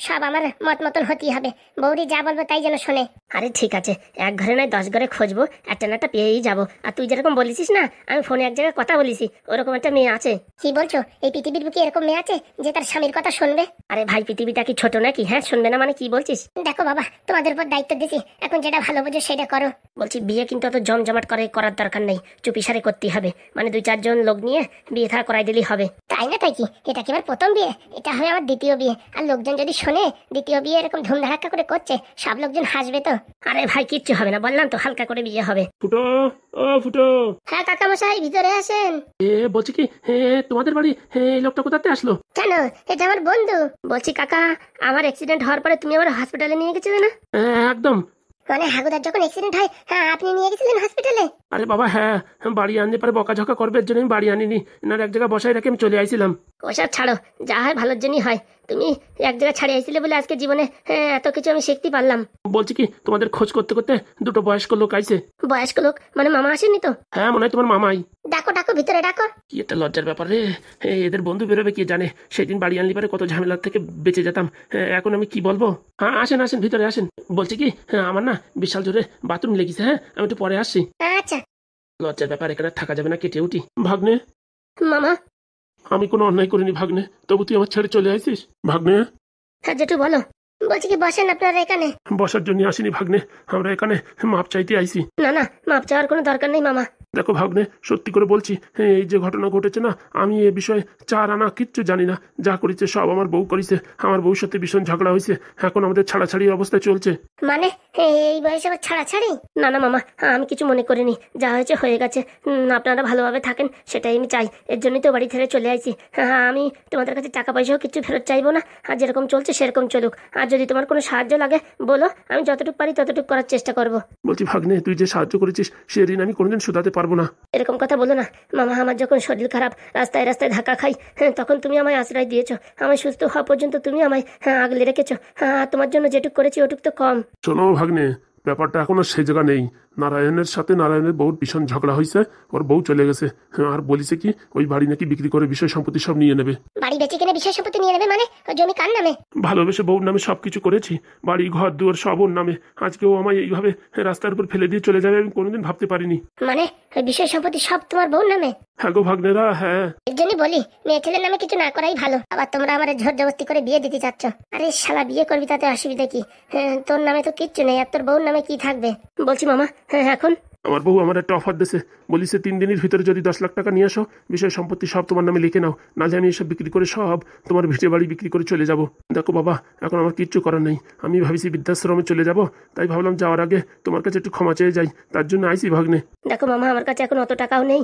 সব আমার মত মতন হতেই হবে। বৌদি যা বলবো তাই যেন শোনে। আরে ঠিক আছে, এক ঘরে নয় 10 ঘরে খুঁজবো, একটা না একটা পেয়েই যাবো। আর তুই যেরকম বলেছিস না, আমি ফোনে এক জায়গায় কথা বলেছি, ওরকম একটা মেয়ে আছে। কি বলছো? এই পৃথিবীর বুকে এরকম মেয়ে আছে যে তার স্বামীর কথা শুনবে? আরে ভাই, পৃথিবীটা কি ছোট নাকি? হ্যাঁ, শুনবে না মানে কি বলছিস? দেখো বাবা, তোমাদের উপর দায়িত্ব দিছি, এখন যেটা ভালো বুঝো সেটা করো। বলছি বিয়ে কিন্তু অত জমজমাট করার দরকার নেই, চুপিসারে করতে হবে। মানে 2-4 জন লোক নিয়ে বিয়ে থা করাই দিলেই হবে। তাই না? তাই কি এটা কি আমার প্রথম বিয়ে? এটা হবে আমার দ্বিতীয় বিয়ে। আর লোকজন যদি শোনে দ্বিতীয় বিয়ে এরকম ধুমধাড়াক্কা করে করছে, সব লোকজন হাসবে তো। আরে ভাই, কিচ্ছু হবে না, বললাম তো হালকা করে বিয়ে হবে। ফুটো, ও ফুটো। হ্যাঁ কাকামশাই, ভিতরে আসেন। বলছি কি, তোমাদের বাড়ি এই লোকটা কোথাতে আসলো? কেন? এটা আমার বন্ধু। বলছি কাকা, আমার অ্যাক্সিডেন্ট হওয়ার পরে তুমি আমার হসপিটালে নিয়ে গেছিলে না? একদম। মানে হাগুদার যখন অ্যাক্সিডেন্ট হয়, হ্যাঁ আপনি নিয়ে গেছিলেন হসপিটালে? আরে বাবা হ্যাঁ, বাড়ি আনতে পারে বকাঝকা করবে, এর জন্য আমি বাড়ি আনিনি। এনার এক জায়গায় বসাই রেখে আমি চলে আইছিলাম। ওসব ছাড়ো, যা হয় ভালোর জন্যই হয়। তুমি এক জায়গায় ছাড়িয়ে আইছিলে বলে আজকে জীবনে এত কিছু আমি শিখতে পারলাম। বলছি কি, তোমাদের খোঁজ করতে করতে দুটো বয়স্ক লোক আইছে। বয়স্ক লোক মানে মামা আসেনি তো? হ্যাঁ, মনে হয় তোমার মামাই। ডাকো ডাকো, ভিতরে ডাকো। কি একটা লজ্জার ব্যাপার রে, এদের বন্ধু বেরোবে কে জানে। সেদিন বাড়ি আনলি পারে কত ঝামেলার থেকে বেঁচে যেতাম। এখন আমি কি বলবো। হ্যাঁ আসেন আসেন, ভিতরে আসেন। বলছি কি, আমার না বিশাল জোরে বাথরুম লেগেছে। হ্যাঁ, আমি একটু পরে আসছি। আচ্ছা। লজ্জার ব্যাপার, এখানে থাকা যাবে না, কেটে উঠি। ভাগ্নে, মামা। আমি কোনো অন্যায় করিনি ভাগ্নে, তবু তুই আমার ছেড়ে চলে আসিস ভাগ্নে। হ্যাঁ জেঠু বলো। বলছি কি বসেন আপনারা এখানে? বসার জন্য আসিনি ভাগ্নে, আমরা এখানে মাপ চাইতে আইছি। না না, মাপ চাওয়ার কোনো দরকার নেই মামা। দেখো ভাগ্নে, সত্যি করে বলছি, এই যে ঘটনা ঘটেছে না, আমি এ বিষয়ে 4 আনা কিচ্ছু জানি না। যা করেছে সব আমার বউ করেছে। আমার বউর সাথে ভীষণ ঝগড়া হয়েছে, এখন আমাদের ছাড়াছাড়ি অবস্থায় চলছে। মানে এই বয়সে আবার ছাড়াছাড়ি? না না মামা, আমি কিছু মনে করিনি, যা হয়েছে হয়ে গেছে। আপনারা ভালোভাবে থাকেন সেটাই আমি চাই, এর জন্যই তো বাড়ি ছেড়ে চলে আইছি। হ্যাঁ, আমি তোমাদের কাছে টাকা পয়সাও কিছু ফেরত চাইবো না। আর যেরকম চলছে সেরকম চলুক। আর যদি তোমার কোনো সাহায্য লাগে বলো, আমি যতটুকু পারি ততটুকু করার চেষ্টা করবো। বলছি ভাগ্নে, তুই যে সাহায্য করেছিস সে ঋণ আমি কোনোদিন শোধাতে পারবো না। এরকম কথা বলো না মামা, আমার যখন শরীর খারাপ, রাস্তায় রাস্তায় ধাক্কা খাই, তখন তুমি আমায় আশ্রয় দিয়েছো। আমায় সুস্থ হওয়া পর্যন্ত তুমি আমায় আগলে রেখেছো। তোমার জন্য যেটুক করেছি ওটুক তো কম। শোনো ভাগ্নে, ব্যাপারটা এখনো সেই জায়গা নেই। নারায়ণের সাথে নারায়ণের বউর ভীষণ ঝগড়া হয়েছে, ওর বউ চলে গেছে। আর বলিছে কি ওই বাড়ি নাকি বিক্রি করে বিষয় সম্পত্তি সব নিয়ে নেবে। বাড়ি বেচে কিনে বিষয় সম্পত্তি নিয়ে নেবে মানে? জমি কার নামে? ভালোবেসে বউর নামে সবকিছু করেছি, বাড়ি ঘর দুয়ার সব ওর নামে। আজকেও আমায় এইভাবে রাস্তার উপর ফেলে দিয়ে চলে যাবে আমি কোনোদিন ভাবতে পারিনি। মানে বিষয় সম্পত্তি সব তোমার বউর নামে? হ্যাঁ গো ভাগ্নেরা, হ্যাঁ। এর জন্যই বলি মেয়ে ছেলের নামে কিছু না করাই ভালো। আবার তোমরা আমার ঝোর জবস্তি করে বিয়ে দিতে চাচ্ছ। আরে শালা, বিয়ে করবি তাতে অসুবিধা কি? তোর নামে তো কিচ্ছু নেই, আর তোর বউর নামে কি থাকবে? বলছি মামা, এখন আমার বউ আমার একটা অফার দিয়েছে, বলিছে 3 দিনের ভিতরে যদি 10 লাখ টাকা নিয়ে আসো, বিষয় সম্পত্তি সব তোমার নামে লিখে নাও, নাহলে আমি এসব বিক্রি করে সব তোমার ভিটে বাড়ি বিক্রি করে চলে যাব। দেখো বাবা, এখন আমার কিচ্ছু করার নেই। আমি ভাবিছি বৃদ্ধাশ্রমে চলে যাব, তাই ভাবলাম যাওয়ার আগে তোমার কাছে একটু ক্ষমা চেয়ে যাই, তার জন্য আইসি ভাগ্নে। দেখো মামা, আমার কাছে এখন অত টাকাও নেই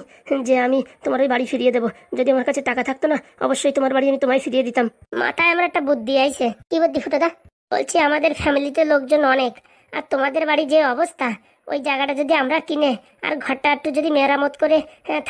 যে আমি তোমার ওই বাড়ি ফিরিয়ে দেবো। যদি আমার কাছে টাকা থাকতো না, অবশ্যই তোমার বাড়ি আমি তোমায় ফিরিয়ে দিতাম। মাথায় আমার একটা বুদ্ধি আইছে। কি বুদ্ধি ফুটোদা? বলছি আমাদের ফ্যামিলিতে লোকজন অনেক, আর তোমাদের বাড়ি যে অবস্থা, ওই জায়গাটা যদি আমরা কিনে আর ঘরটা একটু যদি মেরামত করে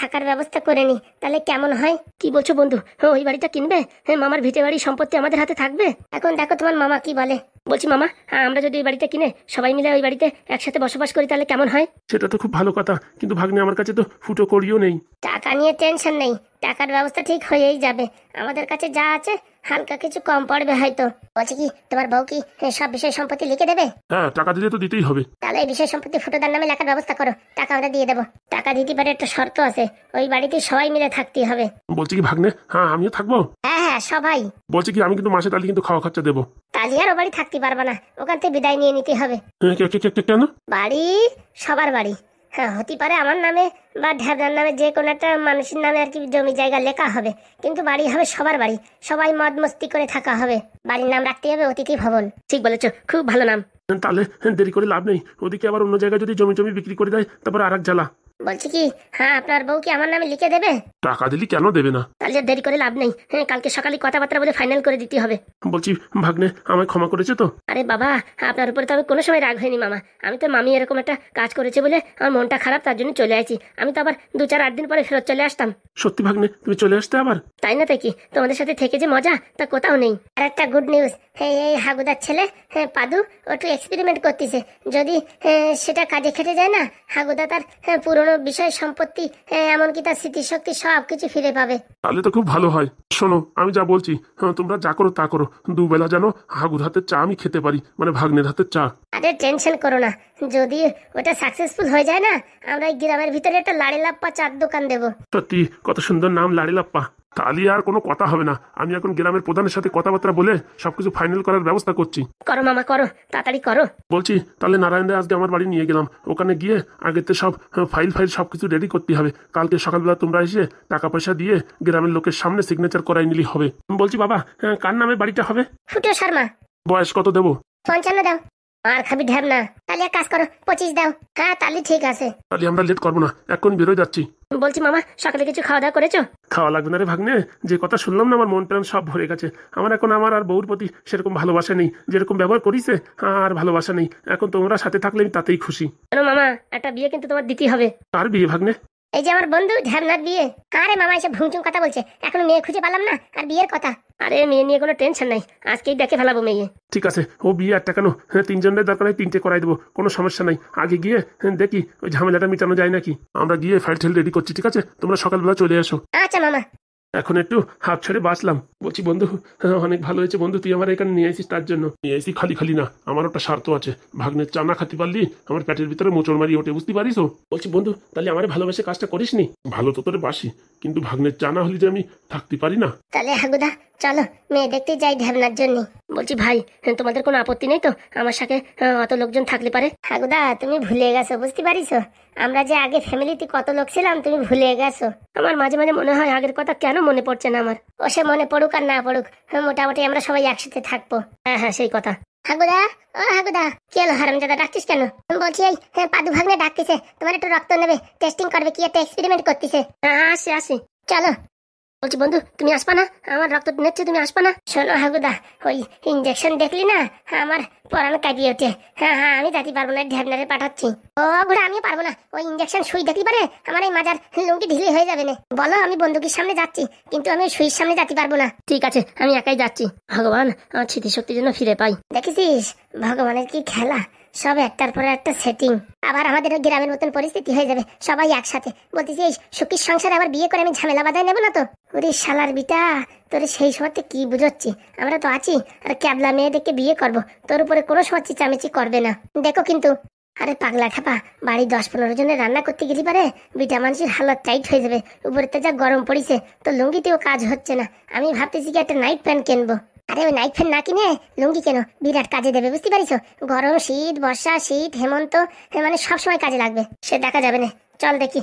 থাকার ব্যবস্থা করে নিই, তাহলে কেমন হয়? কি বলছো বন্ধু, ওই বাড়িটা কিনবে? মামার ভিটে বাড়ি সম্পত্তি আমাদের হাতে থাকবে। এখন দেখো তোমার মামা কি বলে। বলছি মামা, আমরা যদি ওই বাড়িটা কিনে সবাই মিলে ওই বাড়িতে একসাথে বসবাস করি তাহলে কেমন হয়? সেটা তো খুব ভালো কথা, কিন্তু ভাগ্নে আমার কাছে তো ফুটো করিও নেই। টাকা নিয়ে টেনশন নেই, টাকার ব্যবস্থা ঠিক হয়েই যাবে। আমাদের কাছে যা আছে হালকা কিছু কম পড়বে হয়তো। বলছি কি, তোমার বউ কি সব বিষয় সম্পত্তি লিখে দেবে? হ্যাঁ, টাকা দিলে তো দিতেই হবে। তাহলে এই বিষয় সম্পত্তি ফুটোদার নামে লেখার ব্যবস্থা করো, টাকা আমরা দিয়ে দেবো। টাকা দিতে পারে একটা শর্ত আছে, ওই বাড়িতে সবাই মিলে থাকতে হবে। বলছি কি ভাগ্নে, হ্যাঁ আমিও থাকবো। হ্যাঁ সবাই। বলছি কি, আমি কিন্তু মাসে তাহলে কিন্তু খাওয়া খরচা দেবো। তাহলে আর ও বাড়ি থাকতে পারবা না, ওখান থেকে বিদায় নিয়ে নিতে হবে। কেন? বাড়ি সবার বাড়ি। হতে পারে আমার নামে বা ঢ্যাবনার নামে, যে কোনো একটা মানুষের নামে আর কি জমি জায়গা লেখা হবে, কিন্তু বাড়ি হবে সবার বাড়ি। সবাই মদ মস্তি করে থাকা হবে। বাড়ির নাম রাখতে হবে অতিথি ভবন। ঠিক বলেছো, খুব ভালো নাম। তাহলে দেরি করে লাভ নেই, ওদিকে আবার অন্য জায়গায় যদি জমি বিক্রি করে দেয় তারপর আর এক জ্বালা। বলছি কি, আপনার বউ কি আমার নামে লিখে দেবে? টাকা দিলি কেন দেবে না? তাহলে দেরি করে লাভ নেই, কালকে সকালে কথাবার্তা বলে ফাইনাল করে দিতে হবে। বলছি ভাগ্নে, আমায় ক্ষমা করেছে তো? আরে বাবা, আপনার উপরে তো আমি কোনো সময় রাগ হয়নি মামা। আমি তো মামি এরকম একটা কাজ করেছে বলে আমার মনটা খারাপ, তার জন্য চলে আসি। আমি তো আবার 2-4-8 দিন পরে ফেরত চলে আসতাম। সত্যি ভাগ্নে, তুমি চলে আসতে আবার? তাই না? তাই কি, তোমাদের সাথে থেকে যে মজা তা কোথাও নেই। আর একটা গুড নিউজ, এই হাগুদার ছেলে পাদু একটু এক্সপেরিমেন্ট করতেছে। যদি সেটা কাজে খেটে যায় না, হাগুদা তার পুরনো বিষয় সম্পত্তি, এমনকি তার স্মৃতিশক্তি সবকিছু ফিরে পাবে। তাহলে তো খুব ভালো হয়। শোনো, আমি যা বলছি, তোমরা যা করো তা করো, দুবেলা যেন হাগুর হাতের চা আমি খেতে পারি, মানে ভাগ্নের হাতের চা। আরে টেনশন করো না, যদি ওটা সাকসেসফুল হয়ে যায় না, আমরা এই গ্রামের ভিতরে একটা লাড়ি লাপ্পা চার দোকান দেবো। সত্যি কত সুন্দর নাম, লাড়িলাপ্পা। তাহলে আর কোনো কথা হবে না, আমি এখন গ্রামের প্রধানের সাথে কথাবার্তা বলে সবকিছু ফাইনাল করার ব্যবস্থা করছি। করো মামা করো, তাড়াতাড়ি করো। বলছি তাহলে নারায়ণরে আজকে আমার বাড়ি নিয়ে গেলাম, ওখানে গিয়ে আগেতে সব ফাইল সবকিছু রেডি করতে হবে। কালকে সকালবেলা তোমরা এসে টাকা পয়সা দিয়ে গ্রামের লোকের সামনে সিগনেচার করাই নিলেই হবে। বলছি বাবা, কার নামে বাড়িটা হবে? ফুটো শর্মা। বয়স কত দেবো? 55 দাও। আর খাবি ঢ্যাব না, তাহলে এক কাজ করো 25 দাও। হ্যাঁ তাহলে ঠিক আছে। তাহলে আমরা লেট করবো না, এখন বেরোয় যাচ্ছি। বলছি মামা, সকালে কিছু খাওয়া দাওয়া করেছো? খাওয়া লাগবে না রে ভাগ্নে, যে কথা শুনলাম না আমার মন প্রাণ সব ভরে গেছে। আমার এখন আমার আর বউর প্রতি সেরকম ভালোবাসা নেই, যেরকম ব্যবহার করিছে আর ভালোবাসা নেই। এখন তোমরা সাথে থাকলে আমি তাতেই খুশি। কেন মামা, একটা বিয়ে কিন্তু তোমার দিতেই হবে। আর বিয়ে ভাগ্নে? এই যে আমার বন্ধু ঢ্যাবনার বিয়ে। আরে মামা এসে ভুংচুং কথা বলছে, এখনো মেয়ে খুঁজে পেলাম না, আর বিয়ের কথা। আরে মেয়ে নিয়ে কোনো টেনশন নাই, আজকেই দেখে ফেলাবো মেয়ে। ঠিক আছে, ও বিয়ে একটা কেন, তিনজনের দরকার হয় 3টে করাই দেবো, কোনো সমস্যা নাই। আগে গিয়ে দেখি ওই ঝামেলাটা মিটানো যায় নাকি। আমরা গিয়ে ফাইল টেল রেডি করছি, ঠিক আছে? তোমরা সকালবেলা চলে এসো। আচ্ছা মামা। এখন একটু হাত ছেড়ে বাঁচলাম। বলছি বন্ধু, অনেক ভালো হয়েছে বন্ধু, তুই আমার এখানে নিয়ে আসিস। তার জন্য নিয়ে আসি খালি খালি না, আমার একটা স্বার্থ আছে। ভাগ্নের চা না খাতে পারলি আমার পেটের ভিতরে মোচড় মারি ওঠে, বুঝতে পারিস? বলছি বন্ধু, তাহলে আমার ভালোবেসে কাজটা করিস নি? ভালো তো তোরে বাসি, কিন্তু ভাগ্নের চা না হলে যে আমি থাকতে পারি না। তাহলে হাগুদা চলো মেয়ে দেখতে যাই ঢ্যাবনার জন্য। বলছি ভাই, তোমাদের কোনো আপত্তি নেই তো আমার সাথে অত লোকজন থাকলে পারে? হাগুদা তুমি ভুলে গেছো, বুঝতে পারিস? আমরা যে আগে ফ্যামিলিতে কত লোক ছিলাম তুমি ভুলে গেছো। আমার মাঝে মাঝে মনে হয় আগের কথা কেন মনে পড়ছে না আমার। ও সে মনে পড়ুক আর না পড়ুক, মোটামুটি আমরা সবাই একসাথে থাকবো। হ্যাঁ হ্যাঁ সেই কথা। হাগুদা, ও হাগুদা, কি হলো হারামজাদা, ডাকছিস কেন? বলছি এই পাদু ভাগ্নে ডাকতেছে, তোমার একটু রক্ত নেবে, টেস্টিং করবে, কি একটা এক্সপেরিমেন্ট করতেছে। হ্যাঁ আসি আসি, চলো। বলছি বন্ধু তুমি আসবা না? আমার রক্ত নিচ্ছে, তুমি আসবা না? শোনো হাগুদা, ওই ইঞ্জেকশন দেখলি না, আমার পরানো কাটিয়ে ওঠে। হ্যাঁ হ্যাঁ আমি যাতে পারবো না, ঢ্যাবনারে পাঠাচ্ছি। ও ঘুরে আমিও পারবো না, ওই ইঞ্জেকশন সুই দেখলি পারে আমার এই মাজার লুঙ্গি ঢিলে হয়ে যাবে না। বলো আমি বন্দুকের সামনে যাচ্ছি, কিন্তু আমি ওই সুইয়ের সামনে যেতে পারবো না। ঠিক আছে আমি একাই যাচ্ছি। ভগবান আমার স্মৃতিশক্তি যেন ফিরে পাই। দেখেছিস ভগবানের কি খেলা, সব একটার পর একটা সেটিং। আবার আমাদের গ্রামের মতন পরিস্থিতি হয়ে যাবে, সবাই একসাথে। বলতেছি এই সুখীর সংসারে আবার বিয়ে করে আমি ঝামেলা বাধায় নেবো না তো? ওরে শালার বিটা, তোর সেই সময় কি বুঝাচ্ছি? আমরা তো আছি, আর ক্যাবলা মেয়েদেরকে বিয়ে করব, তোর উপরে কোনো সময় চিচামেচি করবে না, দেখো কিন্তু। আরে পাগলা খাপা, বাড়ি 10-15 জনের রান্না করতে গেলি পারে বিটা মানুষের হালত টাইট হয়ে যাবে। উপরে তো যা গরম পড়িছে, তো লুঙ্গিতেও কাজ হচ্ছে না। আমি ভাবতেছি কি একটা নাইট প্যান্ট কিনবো। আরে ওই নাইট ফ্যান না কিনে লুঙ্গি কেন, বিরাট কাজে দেবে, বুঝতে পারিস? গরম শীত বর্ষা শীত হেমন্ত, মানে সবসময় কাজে লাগবে। সে দেখা যাবে না, চল দেখি।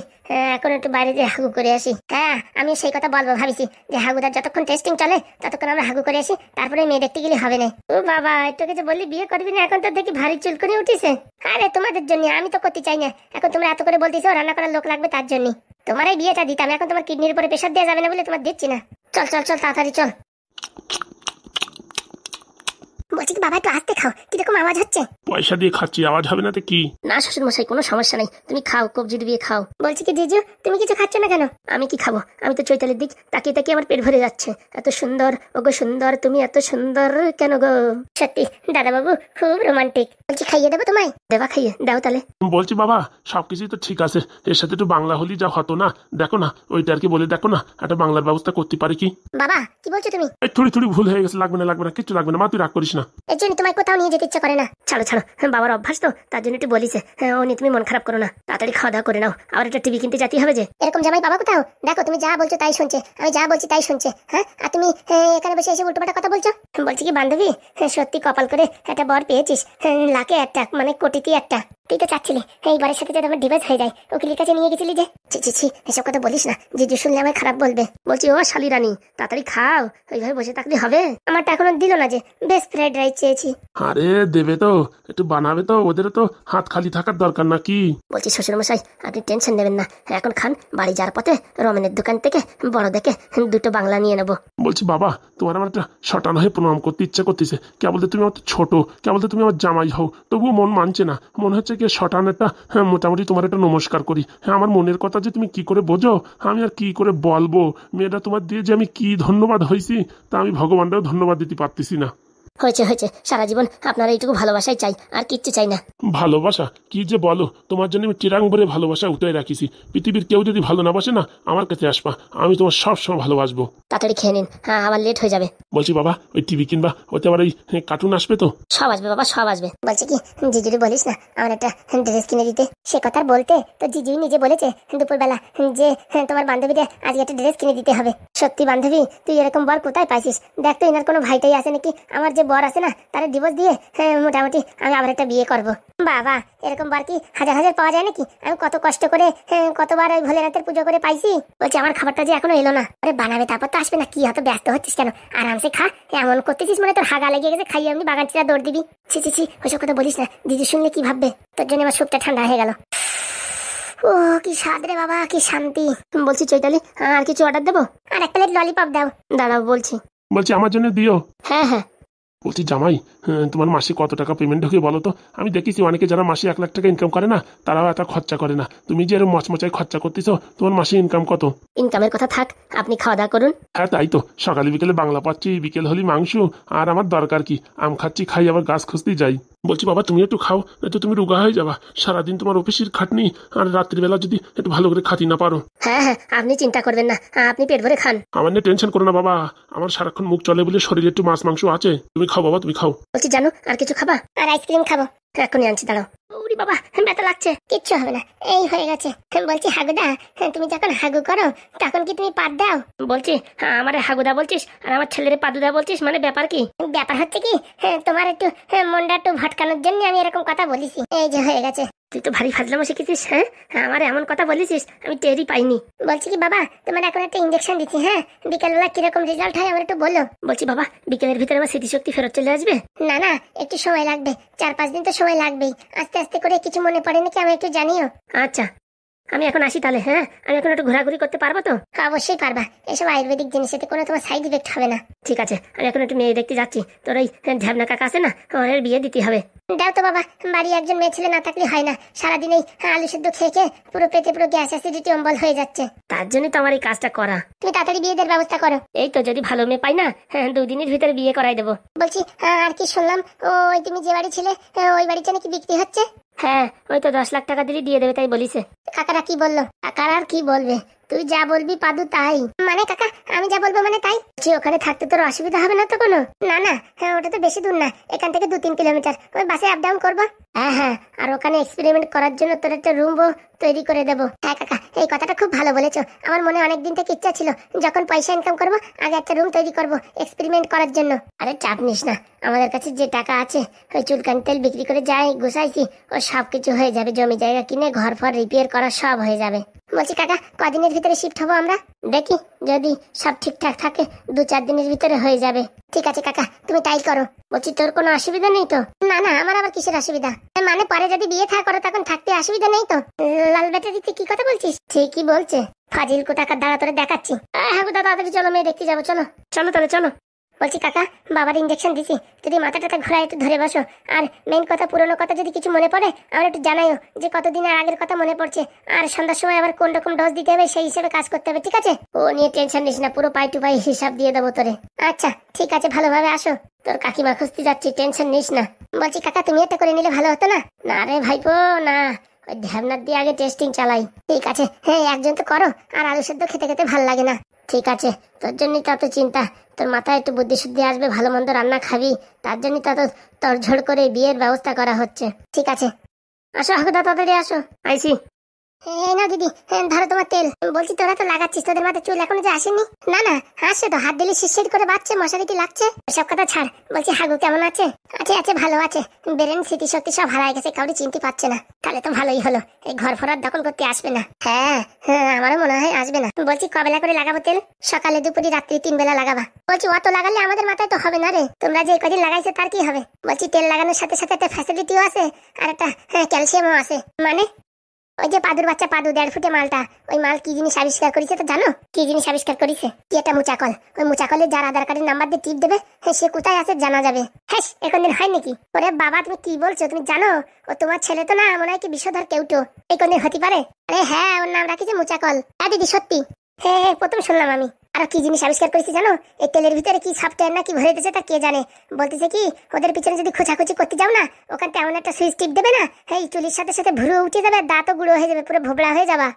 এখন একটু বাইরে যে হাগু করে আসি। হ্যাঁ আমি সেই কথা বলবো ভাবিছি, যে হাগুদার যতক্ষণ টেস্টিং চলে ততক্ষণ আমরা হাগু করে আসি, তারপরে মেয়ে দেখতে গেলে হবে না। ও বাবা, তোকে যে বললি বিয়ে করবি না, এখন তো দেখি ভারী চুল করে উঠিছে। আরে তোমাদের জন্য, আমি তো করতে চাই না। এখন তোমরা এত করে বলতেছো রান্না করার লোক লাগবে, তার জন্য তোমার এই বিয়েটা দিতাম। এখন তোমার কিডনির উপরে প্রেশার দেওয়া যাবে না বলে তোমার দিচ্ছি না। চল চল চল তাড়াতাড়ি চল। বলছি কি বাবা একটু আস্তে খাও, কিরকম আওয়াজ হচ্ছে? পয়সা দিয়ে খাচ্ছি, আওয়াজ হবে না তো কি? না শ্বশুর মশাই কোনো সমস্যা নেই, তুমি খাও, কবজি দিয়ে খাও। বলছি কি জিজু তুমি কিছু খাচ্ছ না কেন? আমি কি খাবো, আমি তো চৈতালির দিক তাকিয়ে তাকিয়ে আমার পেট ভরে যাচ্ছে। এত সুন্দর, ওগো সুন্দর, তুমি এত সুন্দর কেন গো? সত্যি দাদা বাবু খুব রোমান্টিক। বলছি খাইয়ে দেবো তোমায়? দেবা, খাইয়ে দাও তাহলে। বলছি বাবা সবকিছুই তো ঠিক আছে, এর সাথে একটু বাংলা হলি যা হতো না। দেখো না ওইটা আর কি বলে দেখো না, একটা বাংলার ব্যবস্থা করতে পারি কি? বাবা কি বলছো তুমি? এই থুড়ি থুড়ি ভুল হয়ে গেছে, লাগবে না লাগবে না, কিচ্ছু লাগবে না মা, তুই রাগ করিস না। এর জন্য তোমায় কোথাও নিয়ে যেতে ইচ্ছা করে না। ছাড়ো ছাড়ো, বাবার অভ্যাস তো, তার জন্য একটু বলিছে। ও নিয়ে তুমি মন খারাপ করো না, তাড়াতাড়ি খাওয়া দাওয়া করে নাও, আবার একটা টিভি কিনতে যেতে হবে যে। এরকম জামাই বাবা কোথাও দেখো, তুমি যা বলছো তাই শুনছে, আমি যা বলছি তাই শুনছে। হ্যাঁ আর তুমি এখানে বসে এসে উল্টোপাল্টা কথা বলছো। বলছি কি বান্ধবী, সত্যি কপাল করে একটা বর পেয়েছিস, লাখে একটা, মানে কোটিতে একটা। তুই তো চাচ্ছিলি এই বরের সাথে যদি আমার ডিভোর্স হয়ে যায়, উকিলের কাছে নিয়ে গেছিলি যে। ছি ছি, এসব কথা বলিস না, জিজু শুনলে আমায় খারাপ বলবে। বলছি ও শালি রানী, তাড়াতাড়ি খাও, ওইভাবে বসে থাকলে হবে? আমারটা এখনো দিল না যে, বেস্ট ফ্রাইড রাইস চেয়েছি। আরে দেবে তো, একটু বানাবে তো, ওদেরও তো হাত খালি থাকার দরকার নাকি? বলছি শ্বশুর মশাই আপনি টেনশন নেবেন না, এখন খান, বাড়ি যাওয়ার পথে রমেনের দোকান থেকে বড় দেখে 2টো বাংলা নিয়ে নেবো। বলছি বাবা তোমার আমার একটা শটান হয়ে প্রণাম করতে ইচ্ছা করতেছে। কে বলতে তুমি আমার ছোট, কে বলতে তুমি আমার জামাই হও, তবুও মন মানছে না। মনে হচ্ছে কি শটান একটা, মোটামুটি তোমার একটা নমস্কার করি। হ্যাঁ আমার মনের কথা যে তুমি কি করে বোঝো, আমি আর কি করে বলবো। মেয়েটা তোমার দিয়ে যে আমি কি ধন্যবাদ হয়েছি, তা আমি ভগবানটাও ধন্যবাদ দিতে পারতেছি না। হয়েছে হয়েছে, সারা জীবন আপনারা এইটুকু ভালোবাসাই চাই, আর কিচ্ছু চাই না। ভালোবাসা কি যে বলো, তোমার জন্য আমি চিরাং ভরে ভালোবাসা উঠে রাখিছি। পৃথিবীর কেউ যদি ভালো না বাসে না, আমার কাছে আসবা, আমি তোমার সবসময় ভালোবাসবো। তাড়াতাড়ি খেয়ে নিন, হ্যাঁ আবার লেট হয়ে যাবে। বলছি বাবা, ওই টিভি কিনবা, ওতে আবার ওই কার্টুন আসবে তো? সব আসবে বাবা, সব আসবে। বলছি কি, জিজুরি বলিস না আমার একটা ড্রেস কিনে দিতে। সে কথা আর বলতে, তো জিজুই নিজে বলেছে দুপুরবেলা যে তোমার বান্ধবীদের আজকে একটা ড্রেস কিনে দিতে হবে। সত্যি বান্ধবী, তুই এরকম বর কোথায় পাইছিস? দেখ তো এনার কোনো ভাইটাই আছে নাকি? আমার যে বর আছে না, তার ডিভোর্স দিয়ে মোটামুটি আমি আবার একটা বিয়ে করব। বাবা, এরকম বার কি হাজার হাজার পাওয়া যায় নাকি? আমি কত কষ্ট করে কতবার ওই ভোলেনাথের পুজো করে পাইছি। বলছি আমার খাবারটা যে এখনো এলো না। আরে বানাবে, তারপর তো আসবে না। কি হয়তো ব্যস্ত হচ্ছিস কেন? আরামসে খা। এমন করতেছিস মনে তোর হাগা লেগে গেছে, খাইয়ে এমনি বাগান চিরা দৌড় দিবি। ছি ছি ছি, ওইসব কথা বলিস না, দিদি শুনলে কি ভাববে? তোর জন্য আমার সুপটা ঠান্ডা হয়ে গেল। ও কি স্বাদ রে বাবা, কি শান্তি। বলছি চৈতালি, আর কিছু অর্ডার দেবো? আর এক প্লেট ললিপপ দাও। দাঁড়াও বলছি। বলছি আমার জন্য দিও। হ্যাঁ হ্যাঁ। বলছি জামাই, তোমার মাসে কত টাকা পেমেন্ট ঢোকে বলো তো? আমি দেখেছি অনেকে যারা মাসে 1 লাখ টাকা ইনকাম করে না, তারাও এত খরচা করে না। তুমি যে এরকম মচমচায় খরচা করতেছো, তোমার মাসে ইনকাম কত? ইনকামের কথা থাক, আপনি খাওয়া দাওয়া করুন। হ্যাঁ তাই তো, সকালে বিকেলে বাংলা পাচ্ছি, বিকেল হলি মাংস। আর আমার দরকার কি, আম খাচ্ছি, খাই, আবার গাছ খুঁজতেই যাই। বলছি বাবা, তুমি একটু খাও, তো তুমি রোগা হয়ে যাবা। সারাদিন তোমার অফিসের খাটনি, আর রাত্রিবেলা যদি একটু ভালো করে খাতি না পারো। হ্যাঁ হ্যাঁ, আপনি চিন্তা করবেন না, আপনি পেট ভরে খান। আমার নিয়ে টেনশন করো না বাবা, আমার সারাক্ষণ মুখ চলে বলে শরীরে একটু মাছ মাংস আছে। তুমি খাও বাবা, তুমি খাও। বলছি জানো, আর কিছু খাবা? আর আইসক্রিম খাবো। এখনই আনছি, দাঁড়াও। ওরে বাবা, ব্যথা লাগছে। কিচ্ছু হবে না, এই হয়ে গেছে। বলছি হাগুদা, তুমি যখন হাগু করো তখন কি তুমি পাদ দাও? বলছি আমার হাগুদা বলছিস আর আমার ছেলের পাদুদা বলছিস, মানে ব্যাপার কি? ব্যাপার হচ্ছে কি, তোমার একটু মনটা একটু ভটকানোর জন্য আমি এরকম কথা বলিছি। এই যে হয়ে গেছে। তুই তো ভারী ফাজলামো শিখেছিস। হ্যাঁ, আমার এমন কথা বলেছিস আমি টেরই পাইনি। বলছি কি বাবা, তোমার এখন একটা ইঞ্জেকশন দিচ্ছি, হ্যাঁ বিকেলবেলা কিরকম রেজাল্ট হয় আমার একটু বলো। বলছি বাবা, বিকেলের ভিতরে আমার স্মৃতিশক্তি ফেরত চলে আসবে? না না, একটু সময় লাগবে, 4-5 দিন তো সময় লাগবেই। আস্তে আস্তে করে কিছু মনে পড়ে নাকি আমি একটু জানিও। আচ্ছা, আমি এখন আসি তাহলে। হ্যাঁ, আমি এখন একটু ঘোরাঘুরি করতে পারবো তো? অবশ্যই পারবা, এসব আয়ুর্বেদিক জিনিসেতে কোনো তোমার সাইড ইফেক্ট হবে না। ঠিক আছে, আমি এখন একটু মেয়ে দেখতে যাচ্ছি। তোর ওই ঢ্যাবনা কাকা আছে না, ওর বিয়ে দিতে হবে। দাও তো বাবা, বাড়ি একজন মেয়ে ছেলে না থাকলে হয় না। সারাদিন এই আলু সেদ্ধ খেয়ে খেয়ে পুরো পেটে পুরো গ্যাস অ্যাসিডিটি অম্বল হয়ে যাচ্ছে। তার জন্য তো আমার এই কাজটা করা। তুমি তাড়াতাড়ি বিয়েদের ব্যবস্থা করো। এই তো, যদি ভালো মেয়ে পাই না, 2 দিনের ভিতরে বিয়ে করাই দেবো। বলছি আর কি শুনলাম, ওই তুমি যে বাড়ি ছিলে ওই বাড়িটা নাকি বিক্রি হচ্ছে? হ্যাঁ, ওই তো 10 লাখ টাকা দিলে দিয়ে দেবে তাই বলিছে। কাকারা কি বললো? কাকারা আর কি বলবে, তুই যা বলবি পাদু তাই। মানে কাকা, আমি যা বলবো মানে তাই? ওখানে থাকতে তোর অসুবিধা হবে না তো কোনো? না না, হ্যাঁ ওটা তো বেশি দূর না, এখান থেকে 2-3 কিলোমিটার। ওই বাসে আপ ডাউন করবো। হ্যাঁ হ্যাঁ, আর ওখানে এক্সপেরিমেন্ট করার জন্য তোর একটা রুমও তৈরি করে দেবো। হ্যাঁ কাকা, এই কথাটা খুব ভালো বলেছো। আমার মনে অনেকদিন থেকে ইচ্ছা ছিল, যখন পয়সা ইনকাম করবো আগে একটা রুম তৈরি করবো এক্সপেরিমেন্ট করার জন্য। আরে চাপ নিস না, আমাদের কাছে যে টাকা আছে ওই চুলকানি তেল বিক্রি করে যাই গুছাইছি, ও সব কিছু হয়ে যাবে। জমি জায়গা কিনে ঘর ফর রিপেয়ার করা সব হয়ে যাবে। বলছি কাকা, কদিনের ভিতরে শিফট হবো আমরা? দেখি, যদি সব ঠিকঠাক থাকে 2-4 দিনের ভিতরে হয়ে যাবে। ঠিক আছে কাকা, তুমি তাই করো। বলছি তোর কোনো অসুবিধা নেই তো? না না, আমার আবার কিসের অসুবিধা? মানে পরে যদি বিয়ে থা করো তখন থাকতে অসুবিধা নেই তো? লাল বেটা দিতে কি কথা বলছিস? ঠিকই বলছে ফাজিল কোথাকার, দাঁড়া তোরে দেখাচ্ছি। হ্যাঁ দাদা, তাড়াতাড়ি চলো, মেয়ে দেখতে যাবো। চলো চলো তাহলে চলো। বলছি কাকা, বাবার ইঞ্জেকশন দিছি, যদি মাথা টাথা ঘোরায় একটু ধরে বসো। আর মেইন কথা, পুরোনো কথা যদি কিছু মনে পড়ে আমার একটু জানাইও, যে কতদিন আগের কথা মনে পড়ছে। আর সন্ধ্যার সময় আবার কোন রকম ডোজ দিতে হবে সেই হিসেবে কাজ করতে হবে, ঠিক আছে? ও নিয়ে টেনশন নিস না, পুরো পাই টু পাই হিসাব দিয়ে দেবো তোরে। আচ্ছা ঠিক আছে, ভালোভাবে আসো। তোর কাকিমা খুঁজতে যাচ্ছি, টেনশন নিস না। বলছি কাকা, তুমি এটা করে নিলে ভালো হতো না? না রে ভাইপো না, ওই ঢ্যাবনার দিয়ে আগে টেস্টিং চালাই। ঠিক আছে, হ্যাঁ একজন তো করো, আর আলু সেদ্ধ খেতে খেতে ভাল লাগে না। ঠিক আছে, তোর জন্যই তত চিন্তা। তোর মাথায় একটু বুদ্ধি শুদ্ধি আসবে, ভালো মন্দ রান্না খাবি, তার জন্যই তত তোড়ঝোড় করে বিয়ের ব্যবস্থা করা হচ্ছে। ঠিক আছে, আসো হাগুদা, তাড়াতাড়ি আসো। আইসি। না দিদি, ধরো তোমার তেল। বলছি তোরা তো লাগাচ্ছিস, তোদের মাথায় চুল এখনো যে আসেনি? না না, আসছে তো, হাত দিলে শিরশির করে বাচ্চে, মশারি কি লাগছে? সব কথা ছাড়। বলছি হাগু কেমন আছে? আছে আছে, ভালো আছে। ব্রেন স্মৃতিশক্তি সব হারায় গেছে, কাউরি চিনতে পারছে না। তাহলে তো ভালোই হলো, এই ঘর ফরার দখল করতে আসবে না। হ্যাঁ হ্যাঁ, আমারও মনে হয় আসবে না। বলছি কবেলা করে লাগাবো তেল? সকালে, দুপুরে, রাত্রি 3 বেলা লাগাবা? বলছি অত লাগালে আমাদের মাথায় তো হবে না রে, তোমরা যে কদিন লাগাইছো তার কি হবে? বলছি তেল লাগানোর সাথে সাথে একটা ফ্যাসিলিটিও আছে, আর একটা ক্যালসিয়ামও আছে। মানে? ওই যে পাদুর বাচ্চা পাদু, 1.5 ফুটে মালটা, ওই মাল কি জিনিস আবিষ্কার করেছে তো জানো? কি জিনিস আবিষ্কার করেছে? কি একটা মুচাকল। ওই মুচাকলে যার আধার কার্ডের নাম্বার দিয়ে টিপ দেবে, সে কোথায় আছে জানা যাবে। হ্যাঁ, এখন দিন হয় নাকি? ওরে বাবা, তুমি কি বলছো? তুমি জানো ও তোমার ছেলে তো না, মনে হয় কি বিষধর কেউটো। এই কোনদিন হতে পারে? আরে হ্যাঁ, ওর নাম রাখিছে মুচাকল। হ্যাঁ দিদি সত্যি। হ্যাঁ, প্রথম শুনলাম আমি। আর কি জিনিস আবিষ্কার করেছি জানো? এই তেলের ভিতরে কি সফটওয়্যার না কি ভরে দিয়েছে তা কে জানে। বলতেছে কি ওদের পিছনে যদি খোঁচাখুচি করতে যাও না, ওখানে এমন একটা সুইচ টিপ দেবে না, এই চুলির সাথে সাথে ভুরু উঠে যাবে, দাঁতও গুঁড়ো হয়ে যাবে, পুরো ভোবড়া হয়ে যাবা।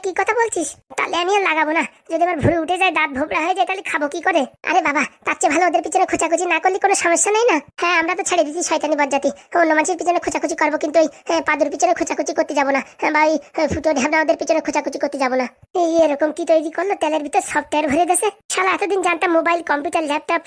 কি কথা বলছিস? তাহলে আমি আর লাগাবো না। যদি আমার ভুরু উঠে যায়, দাঁত ভোবড়া হয়ে যায়, তাহলে খাবো কি করে? আরে বাবা, তার চেয়ে ভালো ওদের পিছনে খোঁচাখুচি না করলে কোনো সমস্যা নেই না। হ্যাঁ, আমরা তো ছেড়ে দিচ্ছি শয়তানি বজ্জাতি। অন্য মানুষের পিছনে খোঁচাখুচি করবো, কিন্তু ওই পাদুর পিছনে খোঁচাখুচি করতে যাবো না, বা ওই ফুটো ঢ্যাবনা ওদের পিছনে খোঁচাখুচি করতে যাবো না। এই এরকম কি তৈরি করলো? তেলের ভিতরে সফটওয়্যার ভরে দিয়েছে। শালা এতদিন জানতাম মোবাইল, কম্পিউটার, ল্যাপটপ,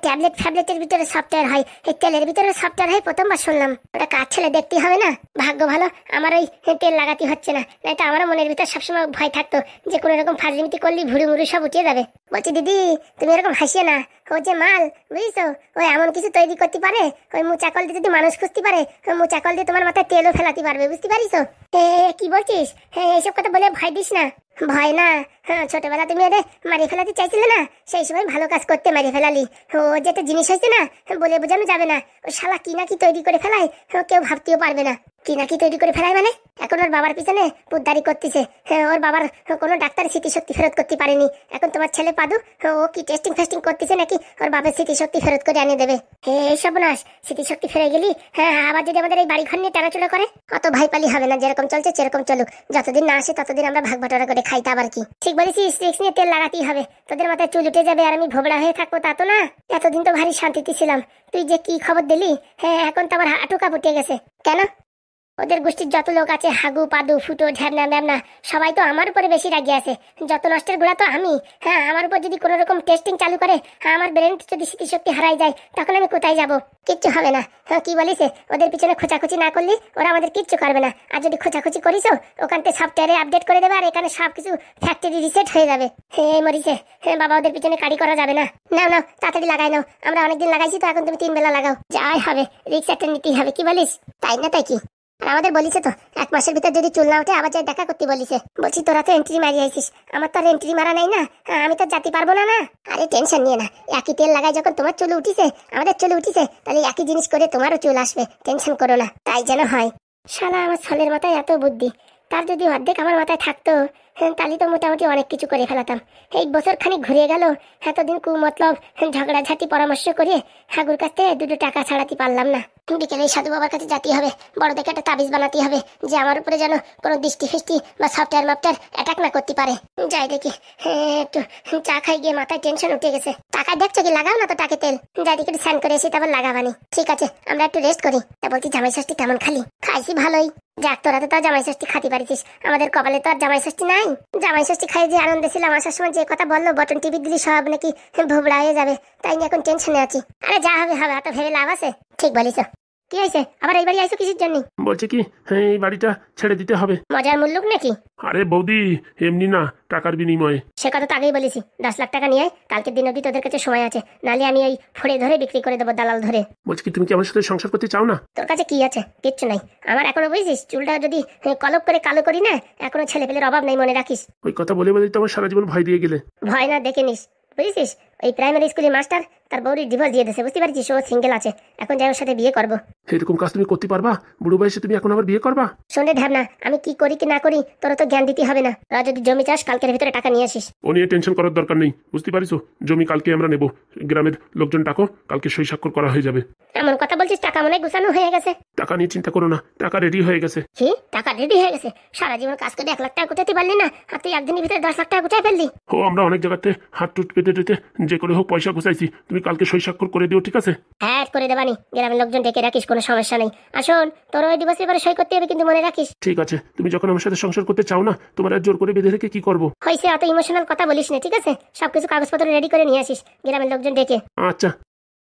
ট্যাবলেট ফ্যাবলেটের ভিতরে সফটওয়্যার হয়, এই তেলের ভিতরে সফটওয়্যার হয় প্রথমবার শুনলাম। ওটা কাজ ছেলে দেখতে হবে না। ভাগ্য ভালো আমার ওই তেল লাগাতে হচ্ছে না, নাই তো আমারও মনের ভিতরে সবসময় ভয় থাকতো যে কোনো রকম ফাজলিমিতি করলে ভুরু মুরু সব উঠিয়ে যাবে। বলছি দিদি, তুমি এরকম হাসিয়ে না। ও যে মাল, বুঝিস, ওই এমন কিছু তৈরি করতে পারে, ওই মুচাকল দিয়ে যদি মানুষ খুঁজতে পারে, ওই মুচাকল দিয়ে তোমার মাথায় তেলও ফেলাতে পারবে, বুঝতে পারিস? কি বলছিস? হ্যাঁ, এইসব কথা বলে ভয় দিস না। ভয় না? হ্যাঁ, ছোটবেলা তুমি ওদের মারিয়ে ফেলাতে চাইছিলে না, সেই সময় ভালো কাজ করতে মারিয়ে ফেলালি। ও যেটা জিনিস হয়েছে না, বলে বোঝানো যাবে না। ও শালা কি না কি তৈরি করে ফেলায়, কেউ ভাবতেও পারবে না। কি না কি তৈরি করে ফেলায় মানে? এখন ওর বাবার পিছনে পুদ্দারি করতেছে। হ্যাঁ, ওর বাবার কোনো ডাক্তার স্মৃতিশক্তি ফেরত করতে পারেনি। এখন তোমার ছেলে পাদু ও কি টেস্টিং ফেস্টিং করতেছে নাকি ওর বাবার স্মৃতিশক্তি ফেরত করে আনিয়ে দেবে। এই সর্বনাশ, স্মৃতিশক্তি ফিরে গেলি, হ্যাঁ আবার যদি আমাদের এই বাড়ি ঘর নিয়ে টানাচুলা করে, অত ভাইপালি হবে না। যেরকম চলছে সেরকম চলুক, যতদিন না আসে ততদিন আমরা ভাগ বাটোয়ারা করে খাইতে। আবার কি ঠিক বলেছিস, রিক্স নিয়ে তেল লাগাতেই হবে। তোদের মাথায় চুল উঠে যাবে আর আমি ভোবড়া হয়ে থাকবো, তা তো না। এতদিন তো ভারী শান্তিতে ছিলাম, তুই যে কি খবর দিলি। হ্যাঁ, এখন তো আমার হাঁটু কাঁপুটে গেছে। কেন? ওদের গোষ্ঠীর যত লোক আছে, হাগু পাদু ফুটো ঝ্যাবনা ম্যাবনা, সবাই তো আমার উপরে বেশি রাগি আছে। যত নষ্টের গোড়া তো আমি। হ্যাঁ, আমার উপর যদি কোনো রকম টেস্টিং চালু করে, আমার ব্রেন যদি স্মৃতিশক্তি হারাই যায়, তখন আমি কোথায় যাব? কিচ্ছু হবে না। হ্যাঁ, কি বলিস? ওদের পিছনে খোঁচাখুচি না করলে ওরা আমাদের কিচ্ছু করবে না। আর যদি খোঁচাখুচি করিস, ওখান থেকে সফটওয়্যারে আপডেট করে দেবে, আর এখানে সব কিছু ফ্যাক্টরি রিসেট হয়ে যাবে। হ্যাঁ মরিছে। হ্যাঁ বাবা, ওদের পিছনে কারি করা যাবে না। নাও নাও, তাড়াতাড়ি লাগাই নাও। আমরা অনেকদিন লাগাইছি তো, এখন তুমি 3 বেলা লাগাও। যাই হবে, রিক্স একটা নিতেই হবে। কি বলিস? তাই না? তাই কি? আর আমাদের বলিছে তো 1 মাসের ভিতর যদি চুল না ওঠে আবার যাই দেখা করতে বলিছে। বলছি তোরা তো এন্ট্রি মারি আইছিস, আমার তো আর এন্ট্রি মারা নাই না, আমি তো যেতে পারবো না। না আরে টেনশন নিয়ে না, একই তেল লাগাই যখন তোমার চুল উঠিছে আমাদের চুল উঠিছে, তাহলে একই জিনিস করে তোমারও চুল আসবে। টেনশন করো না, তাই যেন হয়। শালা আমার ছেলের মাথায় এত বুদ্ধি, তার যদি অর্ধেক আমার মাথায় থাকতো, তাহলে তো মোটামুটি অনেক কিছু করে ফেলাতাম। এই বছর খানিক ঘুরে গেল, এতদিন কুমতলব ঝগড়াঝাটি পরামর্শ করে হাগুর কাছ থেকে 2 টাকা ছাড়াতে পারলাম না। বিকেলে সাধু বাবার কাছে যেতে হবে, বড় দেখে একটা তাবিজ বানাতে হবে, যে আমার উপরে যেন কোনো দৃষ্টি ফিষ্টি বা সফটওয়্যার মাফটওয়্যার অ্যাটাক না করতে পারে। যাই দেখি, একটু চা খাই গিয়ে মাথায় টেনশন উঠে গেছে। টাকা দেখছো কি? লাগাও না তো টাকে তেল। যাই দেখি স্নান করে এসে তারপর লাগাবানি। ঠিক আছে, আমরা একটু রেস্ট করি। তা বলছি জামাই ষষ্ঠী কেমন খালি? খাইছি ভালোই। যাক, তোরা তো তার জামাই ষষ্ঠী খাতে পারিস, আমাদের কপালে তো আর জামাই ষষ্ঠী নাই। জামাই ষষ্ঠী খাই যে আনন্দ ছিলাম, আসার সময় যে কথা বললো বটন টিভি দিলি সব নাকি ভোবড়া হয়ে যাবে, তাই নিয়ে এখন টেনশনে আছি। আরে যা হবে হবে, এত ভেবে লাভ আছে? ঠিক বলিস। কি হয়েছে? আবার এই বাড়ি আইসো কিসের জন্য? বলছে কি, হ্যাঁ এই বাড়িটা ছেড়ে দিতে হবে। মজার মূল্যক নাকি? আরে বৌদি, এমনি না, টাকার বিনিময়ে। সে কথা তো আগেই বলেছি, 10 লাখ টাকা নিয়ে কালকে দিন অবধি তোদের কাছে সময় আছে, নাহলে আমি এই ফড়ে ধরে বিক্রি করে দেবো, দালাল ধরে। বলছি কি, তুমি কি আমার সাথে সংসার করতে চাও না? তোর কাছে কি আছে? কিচ্ছু নাই আমার এখনো, বুঝিস? চুলটা যদি কলপ করে কালো করি না, এখনো ছেলে পেলের অভাব নাই, মনে রাখিস। ওই কথা বলে বলেই তো আমার সারা জীবন ভয় দিয়ে গেলে। ভয় না দেখে নিস, বুঝেছিস? ওই প্রাইমারি স্কুলের মাস্টার তার বউরির ডিভোর্স দিয়ে দিয়েছে, বুঝতে পারছিস? ও সিঙ্গেল আছে এখন, যাই ওর সাথে বিয়ে করবো। এরকম কাজ তুমি করতে পারবা? বুড়ো বয়সে তুমি এখন আবার বিয়ে করবা? শোনে ঢ্যাবনা, আমি কি করি কি না করি তোরা তো জ্ঞান দিতে হবে না। তোরা যদি জমি চাষ, কালকের ভিতরে টাকা নিয়ে আসিস। ও নিয়ে টেনশন করার দরকার নেই, বুঝতে পারিস? জমি কালকে আমরা নেব, গ্রামের লোকজন ডাকো, কালকে সই স্বাক্ষর করা হয়ে যাবে। এমন কথা বলছিস? টাকা মনে গুছানো হয়ে গেছে? টাকা নিয়ে চিন্তা করো না, টাকা রেডি হয়ে গেছে। কি? টাকা রেডি হয়ে গেছে? সারা জীবন কাজ করে 1 লাখ টাকা গুছাতে পারলি না, আর তুই একদিনের ভিতরে 10 লাখ টাকা গুছাই ফেললি। ও আমরা অনেক জায়গাতে হাত টুট পেতে টেতে যে করে হোক পয়সা গুছাইছি, তুমি কালকে সই স্বাক্ষর করে দিও, ঠিক আছে? হ্যাঁ করে দেবানি, গ্রামের লোকজন ডেকে রাখিস, কোনো সমস্যা নেই। আসুন, তোর ওই ডিভোর্স পেপারে সই করতে হবে, কিন্তু মনে রাখিস। ঠিক আছে, তুমি যখন আমার সাথে সংসার করতে চাও না, তোমার আর জোর করে বেঁধে রেখে কি করবো? হয়েছে, অত ইমোশনাল কথা বলিস না, ঠিক আছে? সবকিছু কাগজপত্র রেডি করে নিয়ে আসিস, গ্রামের লোকজন ডেকে। আচ্ছা।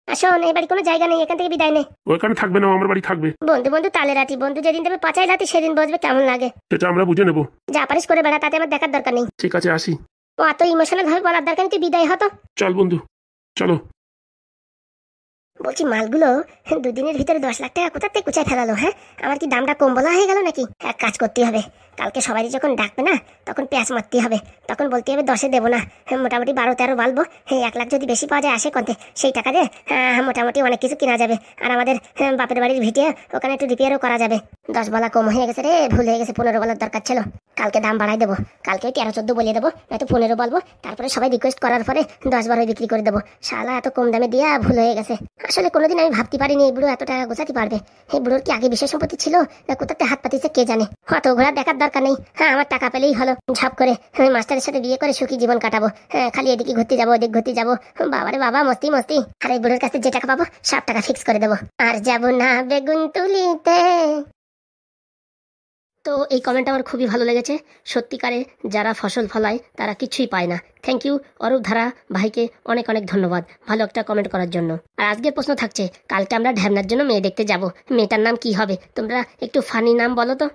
আসুন, এই বাড়ি কোনো জায়গা নেই, এখান থেকে বিদায় নে। ওইখানে থাকবে না, আমার বাড়ি থাকবে। বন্ধু বন্ধু তালে রাতি, বন্ধু যেদিন দেবে পাচাই রাতি, সেদিন বসবে, কেমন লাগে? সেটা আমরা বুঝে নেবো। যা পারিস করে বেড়া, তাতে আমার দেখার দরকার নেই। ঠিক আছে, আসি। ও এত ইমোশনাল ভাবে বলার দরকার নেই, তুই বিদায় হতো। চল বন্ধু, চলো। বলছি মালগুলো 2 দিনের ভিতরে 10 লাখ টাকা কোথা থেকে কুচায় ফেলালো? হ্যাঁ, আমার কি দামটা কম বলা হয়ে গেল নাকি? এক কাজ করতে হবে, কালকে সবাই যখন ডাকবে না তখন প্যাঁচ মারতে হবে, তখন বলতে হবে 10-এ দেবো না, মোটামুটি 12-13 বালবো। 1 লাখ যদি বেশি পাওয়া যায় আসে কন্তে, সেই টাকা দিয়ে মোটামুটি অনেক কিছু কেনা যাবে। আর আমাদের বাপের বাড়ির ভিটে ওখানে একটু রিপেয়ারও করা যাবে। 10 বলা কম হয়ে গেছে রে, ভুল হয়ে গেছে, 15 বলার দরকার ছিল। কালকে দাম বাড়াই দেবো, কালকে 13-14 বলিয়ে দেবো, নয়তো 15 বলবো, তারপরে সবাই রিকোয়েস্ট করার পরে 10-12 বিক্রি করে দেবো। শালা এত কম দামে দিয়া ভুল হয়ে গেছে। আসলে কোনোদিন আমি ভাবতে পারিনি এই বুড়ো এত টাকা গোছাতে পারবে। এই বুড়োর কি আগে বিষয় সম্পত্তি ছিল না কোথাতে হাত পাতিছে কে জানে। অত ঘোরা দেখার দরকার নেই, আমার টাকা পেলেই হলো। ঝপ করে আমি মাস্টারের সাথে বিয়ে করে সুখী জীবন কাটাবো। খালি এদিকে ঘুরতে যাবো, ওদিক ঘুরতে যাবো, বাবারে বাবা মস্তি মস্তি। আর এই বুড়োর কাছে যে টাকা পাবো সব টাকা ফিক্স করে দেবো। আর যাবো না বেগুন তুলিতে। তো এই কমেন্ট আমার খুবই ভালো লেগেছে। সত্যিকারে যারা ফসল ফলায় তারা কিছুই পায় না। থ্যাংক ইউ অরূপ ধারা ভাইকে অনেক অনেক ধন্যবাদ ভালো একটা কমেন্ট করার জন্য। আর আজকের প্রশ্ন থাকছে, কালকে আমরা ঢ্যাবনার জন্য মেয়ে দেখতে যাব, মেয়েটার নাম কি হবে? তোমরা একটু ফানি নাম বলো তো।